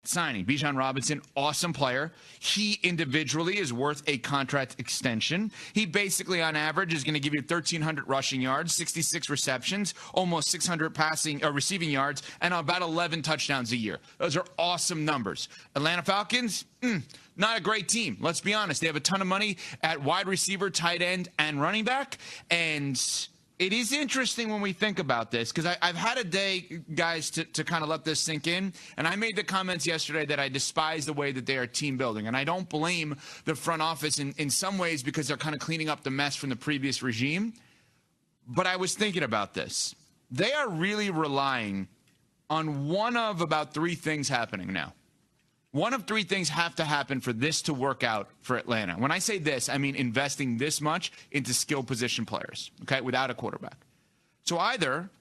signing. Bijan Robinson, awesome player. He individually is worth a contract extension. He basically, on average, is going to give you 1,300 rushing yards, 66 receptions, almost 600 receiving yards, and about 11 touchdowns a year. Those are awesome numbers. Atlanta Falcons, not a great team. Let's be honest. They have a ton of money at wide receiver, tight end, and running back, and it is interesting when we think about this, because I've had a day, guys, to kind of let this sink in, and I made the comments yesterday that I despise the way that they are team building, and I don't blame the front office in some ways because they're kind of cleaning up the mess from the previous regime, but I was thinking about this. They are really relying on one of about three things happening now. One of three things have to happen for this to work out for Atlanta. When I say this, I mean investing this much into skill position players, okay, without a quarterback. So either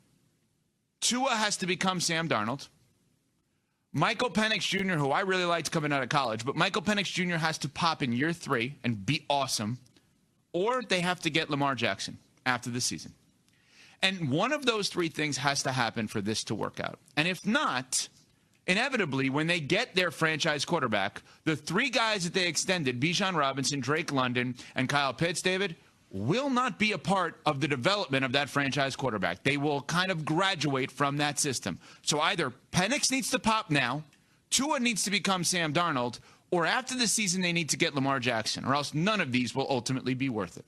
Tua has to become Sam Darnold, Michael Penix Jr., who I really liked coming out of college, but Michael Penix Jr. has to pop in year 3 and be awesome, or they have to get Lamar Jackson after the season. And one of those three things has to happen for this to work out. And if not, inevitably, when they get their franchise quarterback, the three guys that they extended, Bijan Robinson, Drake London, and Kyle Pitts, David, will not be a part of the development of that franchise quarterback. They will kind of graduate from that system. So either Penix needs to pop now, Tua needs to become Sam Darnold, or after the season they need to get Lamar Jackson, or else none of these will ultimately be worth it.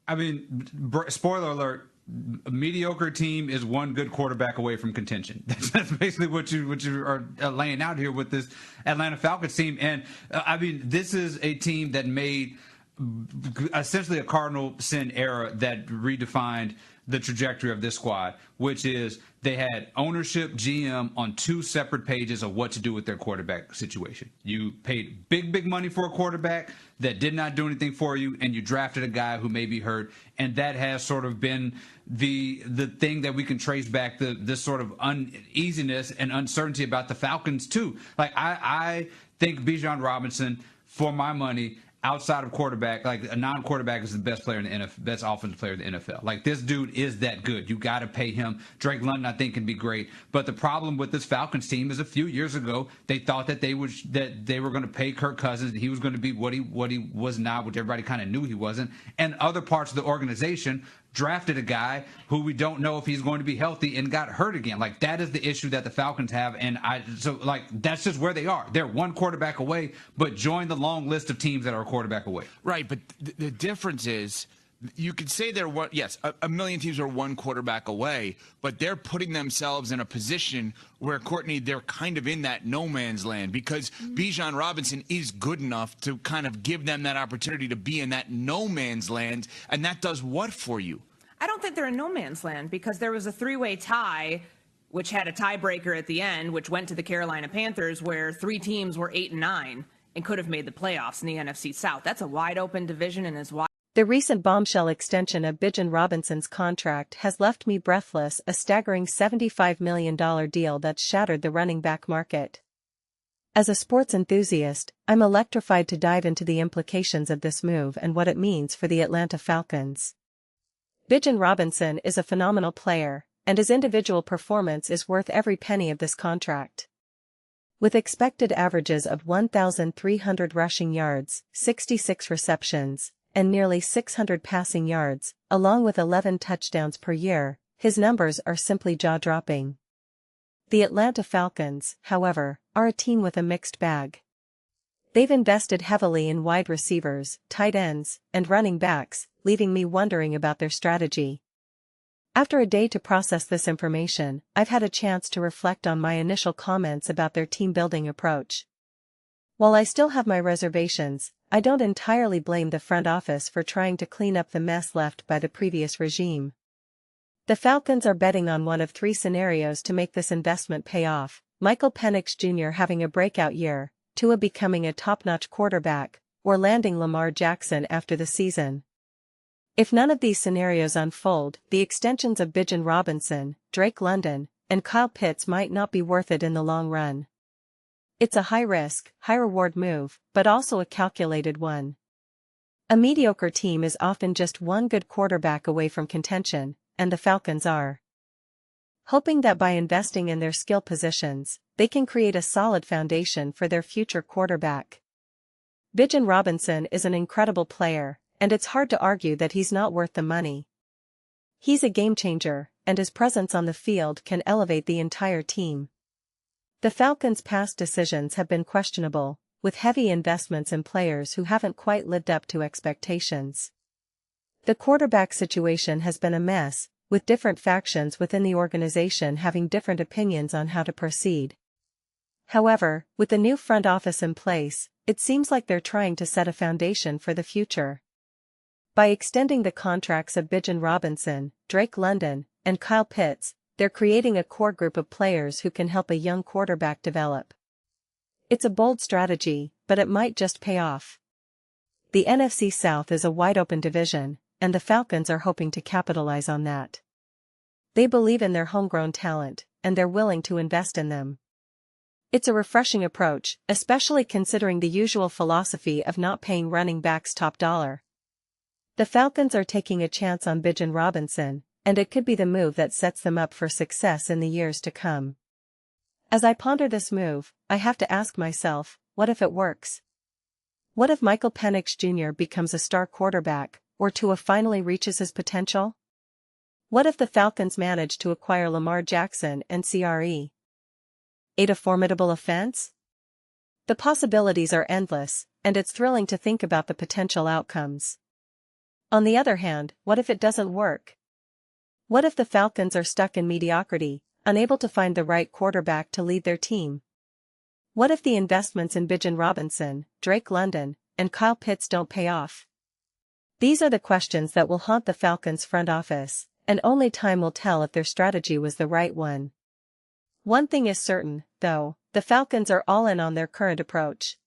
I mean, spoiler alert, a mediocre team is one good quarterback away from contention. That's basically what you are laying out here with this Atlanta Falcons team. And I mean, this is a team that made essentially a cardinal sin error that redefined the trajectory of this squad, which is they had ownership, GM on two separate pages of what to do with their quarterback situation. You paid big money for a quarterback that did not do anything for you, and you drafted a guy who may be hurt, and that has sort of been the thing that we can trace back this sort of uneasiness and uncertainty about the Falcons too. Like I think Bijan Robinson, for my money, outside of quarterback, like a non-quarterback is the best player in the NFL, best offensive player in the NFL. Like this dude is that good. You got to pay him. Drake London, I think, can be great. But the problem with this Falcons team is a few years ago they thought that they were going to pay Kirk Cousins and he was going to be what he was not, which everybody kind of knew he wasn't. And other parts of the organization drafted a guy who we don't know if he's going to be healthy and got hurt again. Like that is the issue that the Falcons have, and that's just where they are. They're one quarterback away, but join the long list of teams that are a quarterback away. Right, but the difference is you could say they're one. Yes, a million teams are one quarterback away, but they're putting themselves in a position where, Courtney, they're kind of in that no man's land because Bijan Robinson is good enough to kind of give them that opportunity to be in that no man's land, and that does what for you? I don't think they're in no man's land because there was a three-way tie, which had a tiebreaker at the end, which went to the Carolina Panthers, where three teams were 8-9 and could have made the playoffs in the NFC South. That's a wide-open division and is wide. The recent bombshell extension of Bijan Robinson's contract has left me breathless, a staggering $75 million deal that shattered the running back market. As a sports enthusiast, I'm electrified to dive into the implications of this move and what it means for the Atlanta Falcons. Bijan Robinson is a phenomenal player, and his individual performance is worth every penny of this contract. With expected averages of 1,300 rushing yards, 66 receptions, and nearly 600 passing yards, along with 11 touchdowns per year, his numbers are simply jaw-dropping. The Atlanta Falcons, however, are a team with a mixed bag. They've invested heavily in wide receivers, tight ends, and running backs, leaving me wondering about their strategy. After a day to process this information, I've had a chance to reflect on my initial comments about their team-building approach. While I still have my reservations, I don't entirely blame the front office for trying to clean up the mess left by the previous regime. The Falcons are betting on one of three scenarios to make this investment pay off: Michael Penix Jr. having a breakout year, Tua becoming a top-notch quarterback, or landing Lamar Jackson after the season. If none of these scenarios unfold, the extensions of Bijan Robinson, Drake London, and Kyle Pitts might not be worth it in the long run. It's a high-risk, high-reward move, but also a calculated one. A mediocre team is often just one good quarterback away from contention, and the Falcons are. hoping that by investing in their skill positions, they can create a solid foundation for their future quarterback. Bijan Robinson is an incredible player, and it's hard to argue that he's not worth the money. He's a game changer, and his presence on the field can elevate the entire team. The Falcons' past decisions have been questionable, with heavy investments in players who haven't quite lived up to expectations. The quarterback situation has been a mess, with different factions within the organization having different opinions on how to proceed. However, with the new front office in place, it seems like they're trying to set a foundation for the future. By extending the contracts of Bijan Robinson, Drake London, and Kyle Pitts, they're creating a core group of players who can help a young quarterback develop. It's a bold strategy, but it might just pay off. The NFC South is a wide-open division, and the Falcons are hoping to capitalize on that. They believe in their homegrown talent, and they're willing to invest in them. It's a refreshing approach, especially considering the usual philosophy of not paying running backs top dollar. The Falcons are taking a chance on Bijan Robinson, and it could be the move that sets them up for success in the years to come. As I ponder this move, I have to ask myself, what if it works? What if Michael Penix Jr. becomes a star quarterback, or Tua finally reaches his potential? What if the Falcons manage to acquire Lamar Jackson and CRE8, a formidable offense? The possibilities are endless, and it's thrilling to think about the potential outcomes. On the other hand, what if it doesn't work? What if the Falcons are stuck in mediocrity, unable to find the right quarterback to lead their team? What if the investments in Bijan Robinson, Drake London, and Kyle Pitts don't pay off? These are the questions that will haunt the Falcons' front office, and only time will tell if their strategy was the right one. One thing is certain, though, the Falcons are all in on their current approach.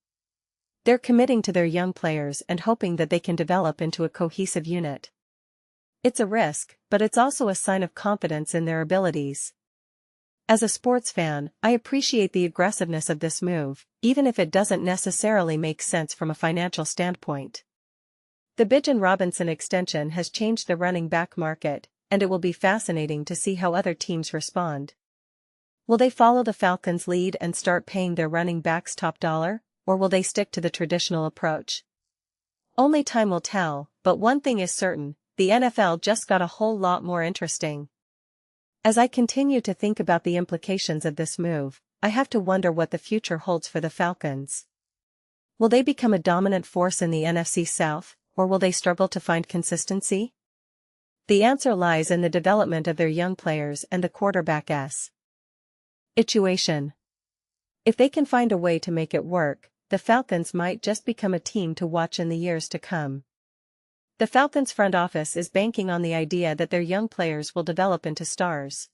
They're committing to their young players and hoping that they can develop into a cohesive unit. It's a risk, but it's also a sign of confidence in their abilities. As a sports fan, I appreciate the aggressiveness of this move, even if it doesn't necessarily make sense from a financial standpoint. The Bijan Robinson extension has changed the running back market, and it will be fascinating to see how other teams respond. Will they follow the Falcons' lead and start paying their running backs top dollar, or will they stick to the traditional approach? Only time will tell, but one thing is certain, the NFL just got a whole lot more interesting. As I continue to think about the implications of this move, I have to wonder what the future holds for the Falcons. Will they become a dominant force in the NFC South, or will they struggle to find consistency? The answer lies in the development of their young players and the quarterback's situation. If they can find a way to make it work, the Falcons might just become a team to watch in the years to come. The Falcons' front office is banking on the idea that their young players will develop into stars.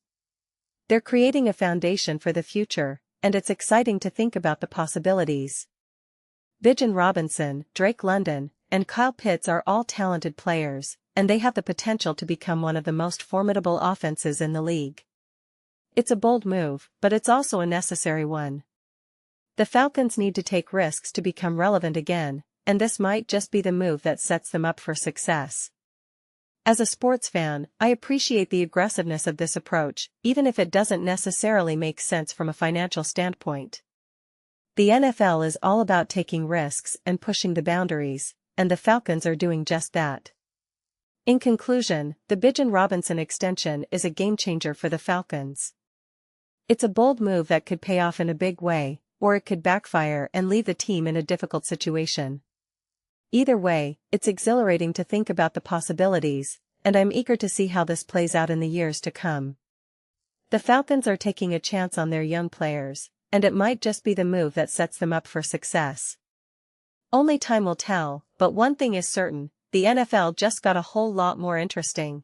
They're creating a foundation for the future, and it's exciting to think about the possibilities. Bijan Robinson, Drake London, and Kyle Pitts are all talented players, and they have the potential to become one of the most formidable offenses in the league. It's a bold move, but it's also a necessary one. The Falcons need to take risks to become relevant again, and this might just be the move that sets them up for success. As a sports fan, I appreciate the aggressiveness of this approach, even if it doesn't necessarily make sense from a financial standpoint. The NFL is all about taking risks and pushing the boundaries, and the Falcons are doing just that. In conclusion, the Bijan Robinson extension is a game-changer for the Falcons. It's a bold move that could pay off in a big way, or it could backfire and leave the team in a difficult situation. Either way, it's exhilarating to think about the possibilities, and I'm eager to see how this plays out in the years to come. The Falcons are taking a chance on their young players, and it might just be the move that sets them up for success. Only time will tell, but one thing is certain, the NFL just got a whole lot more interesting.